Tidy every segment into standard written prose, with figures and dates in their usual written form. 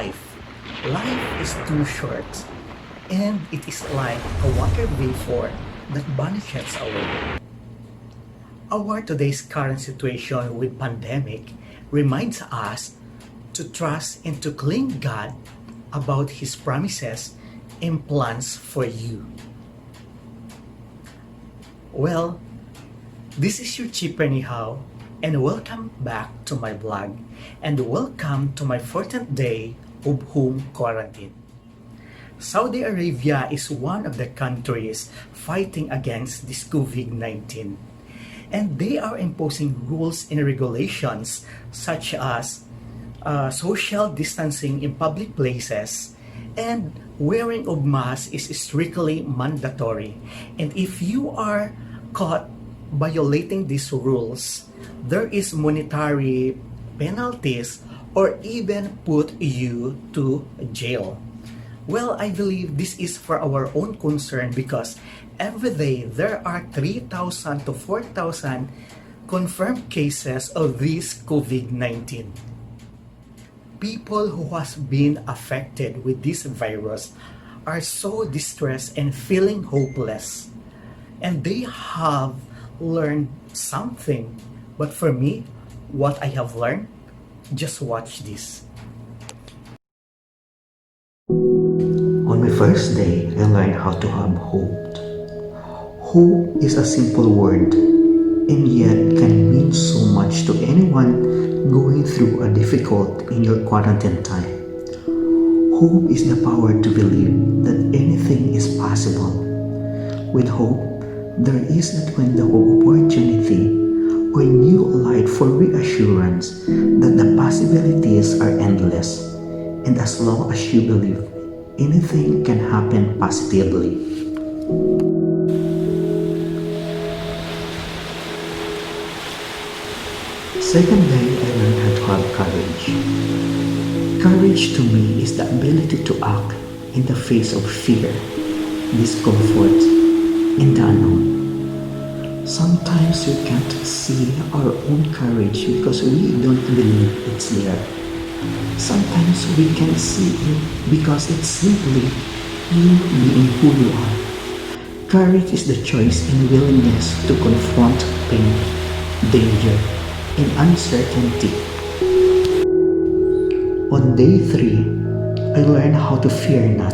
life. Life is too short, and it is like a water vapor that vanishes away. Our today's current situation with pandemic reminds us to trust and to cling God about His promises and plans for you. Well, this is your Cheaper How, and welcome back to my blog, and welcome to my 14th day of home quarantine. Saudi Arabia is one of the countries fighting against this COVID-19, and they are imposing rules and regulations such as social distancing in public places, and wearing of mask is strictly mandatory. And if you are caught violating these rules, there is monetary penalties or even put you to jail. Well, I believe this is for our own concern because every day there are 3,000 to 4,000 confirmed cases of this COVID-19. People who has been affected with this virus are so distressed and feeling hopeless. And they have learned something. But for me, what I have learned, just watch this. On my first day, I learned how to have hope. Hope is a simple word and yet can mean so much to anyone going through a difficult in your quarantine time. Hope is the power to believe that anything is possible. With hope, there is that window of opportunity or new light for reassurance that the possibilities are endless, and as long as you believe, anything can happen positively. Second day, I learned how to have courage. Courage to me is the ability to act in the face of fear, discomfort, and the unknown. Sometimes we can't see our own courage because we don't believe it's there. Sometimes we can see it because it's simply you being who you are. Courage is the choice and willingness to confront pain, danger, and uncertainty. On day 3, I learned how to fear not.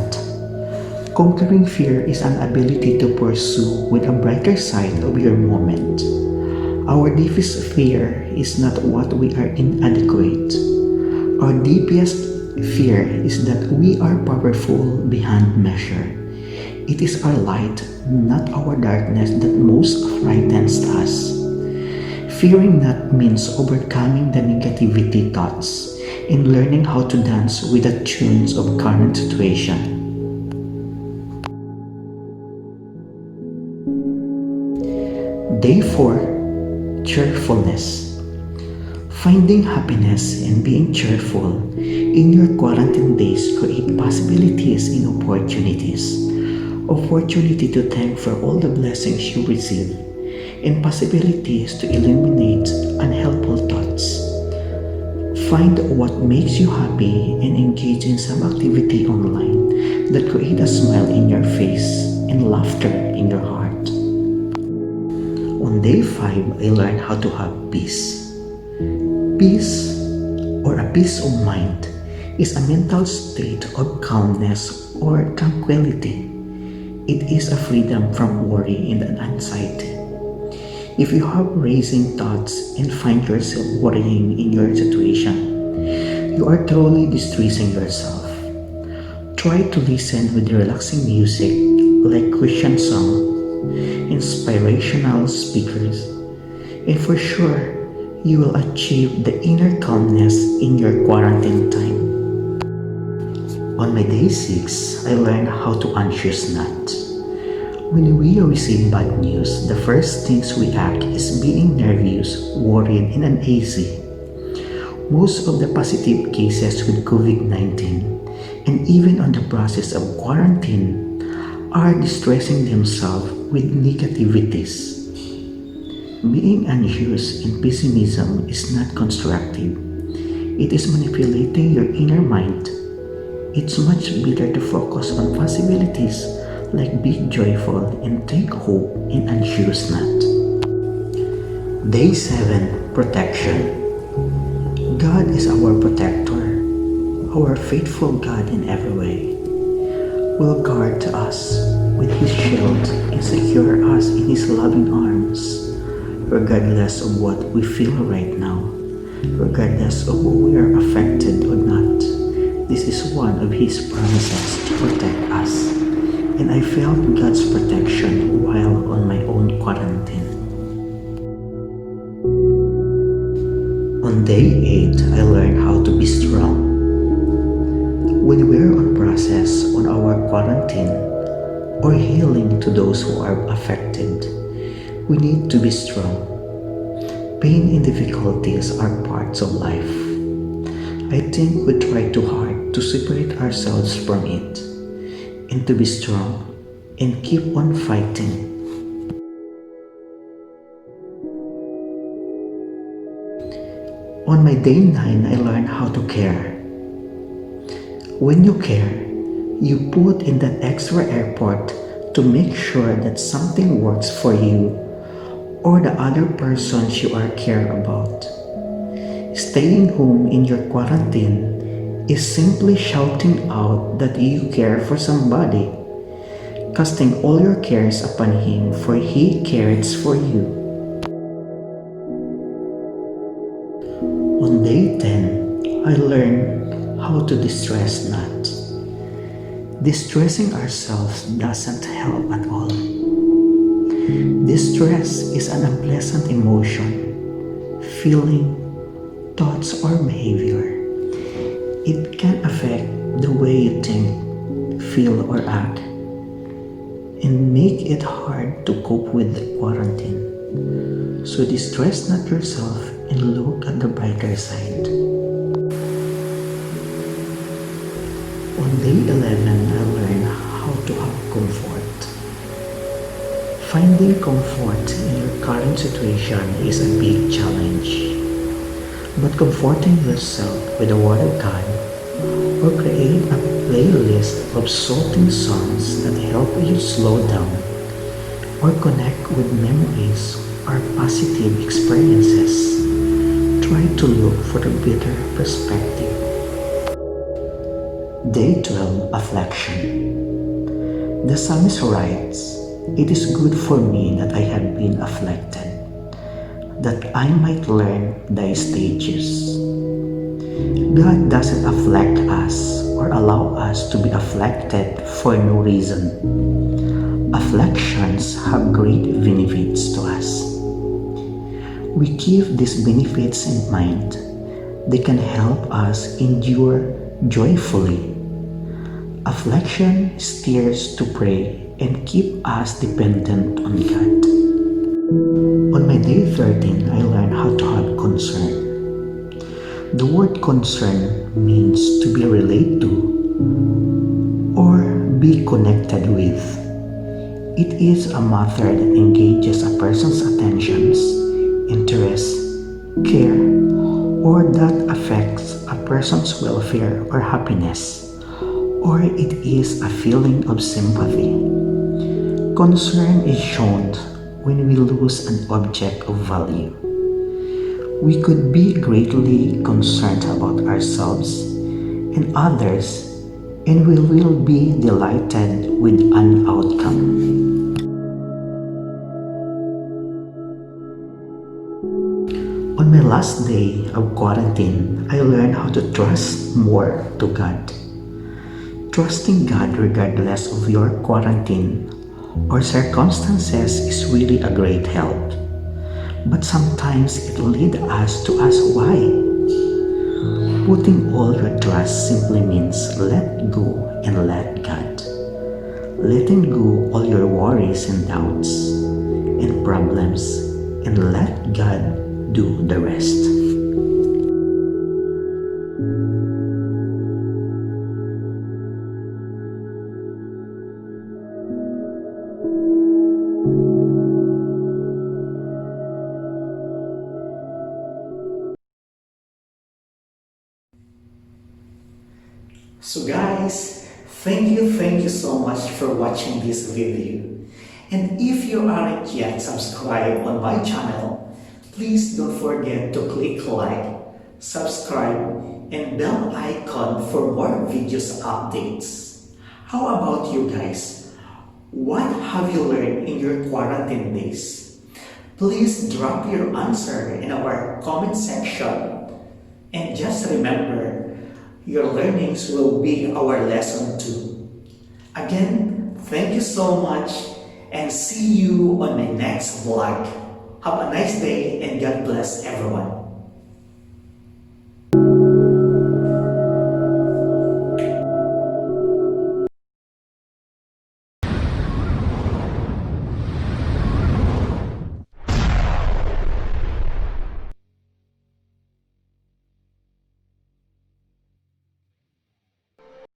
Conquering fear is an ability to pursue with a brighter side of your moment. Our deepest fear is not what we are inadequate. Our deepest fear is that we are powerful beyond measure. It is our light, not our darkness, that most frightens us. Fearing not means overcoming the negativity thoughts and learning how to dance with the tunes of current situation. Day 4, cheerfulness. Finding happiness and being cheerful in your quarantine days create possibilities and opportunities. Opportunity to thank for all the blessings you receive, and possibilities to eliminate unhelpful thoughts. Find what makes you happy and engage in some activity online that create a smile in your face and laughter in your heart. On day 5, I learned how to have peace. Peace, or a peace of mind, is a mental state of calmness or tranquility. It is a freedom from worry and anxiety. If you have racing thoughts and find yourself worrying in your situation, you are truly distressing yourself. Try to listen with relaxing music like Christian song, inspirational speakers, and for sure, you will achieve the inner calmness in your quarantine time. On my day 6, I learned how to anxious not. When we receive bad news, the first things we act is being nervous, worried, and uneasy. Most of the positive cases with COVID-19 and even on the process of quarantine are distressing themselves with negativities. Being anxious and pessimism is not constructive. It is manipulating your inner mind. It's much better to focus on possibilities like be joyful and take hope in and choose not. Day 7. Protection. God is our protector, our faithful God in every way. Will guard us with His shield and secure us in His loving arms, regardless of what we feel right now, regardless of who we are affected or not. This is one of His promises to protect us, and I felt God's protection while on my own quarantine. On day 8, I learned how to be strong. When we're on process on our quarantine or healing to those who are affected, we need to be strong. Pain and difficulties are parts of life. I think we try too hard to separate ourselves from it and to be strong and keep on fighting. On my day 9, I learned how to care. When you care, you put in that extra effort to make sure that something works for you or the other persons you are care about. Staying home in your quarantine is simply shouting out that you care for somebody, casting all your cares upon Him, for He cares for you. On day 10, I learned how to distress not. Distressing ourselves doesn't help at all. Distress is an unpleasant emotion, feeling, thoughts, or behavior. It can affect the way you think, feel, or act, and make it hard to cope with the quarantine. So distress not yourself and look at the brighter side. On day 11, I learned how to have comfort. Finding comfort in your current situation is a big challenge. But comforting yourself with the Word of God or create a playlist of soothing songs that help you slow down or connect with memories or positive experiences. Try to look for a better perspective. Day 12. Affliction. The psalmist writes, "It is good for me that I have been afflicted, that I might learn thy stages." God doesn't afflict us or allow us to be afflicted for no reason. Afflictions have great benefits to us. We keep these benefits in mind. They can help us endure joyfully. Affliction steers to pray and keep us dependent on God. On my day 13, I learned how to have concern. The word concern means to be related to or be connected with. It is a matter that engages a person's attentions, interest, care, or that affects a person's welfare or happiness, or it is a feeling of sympathy. Concern is shown when we lose an object of value. We could be greatly concerned about ourselves and others, and we will be delighted with an outcome. On my last day of quarantine, I learned how to trust more to God. Trusting God regardless of your quarantine or circumstances is really a great help. But sometimes it leads us to ask why. Putting all your trust simply means let go and let God. Letting go all your worries and doubts and problems and let God do the rest. So guys, thank you so much for watching this video. And if you aren't yet subscribed on my channel, please don't forget to click like, subscribe, and bell icon for more videos updates. How about you guys? What have you learned in your quarantine days? Please drop your answer in our comment section. And just remember, your learnings will be our lesson too. Again, thank you so much and see you on my next vlog. Have a nice day and God bless everyone.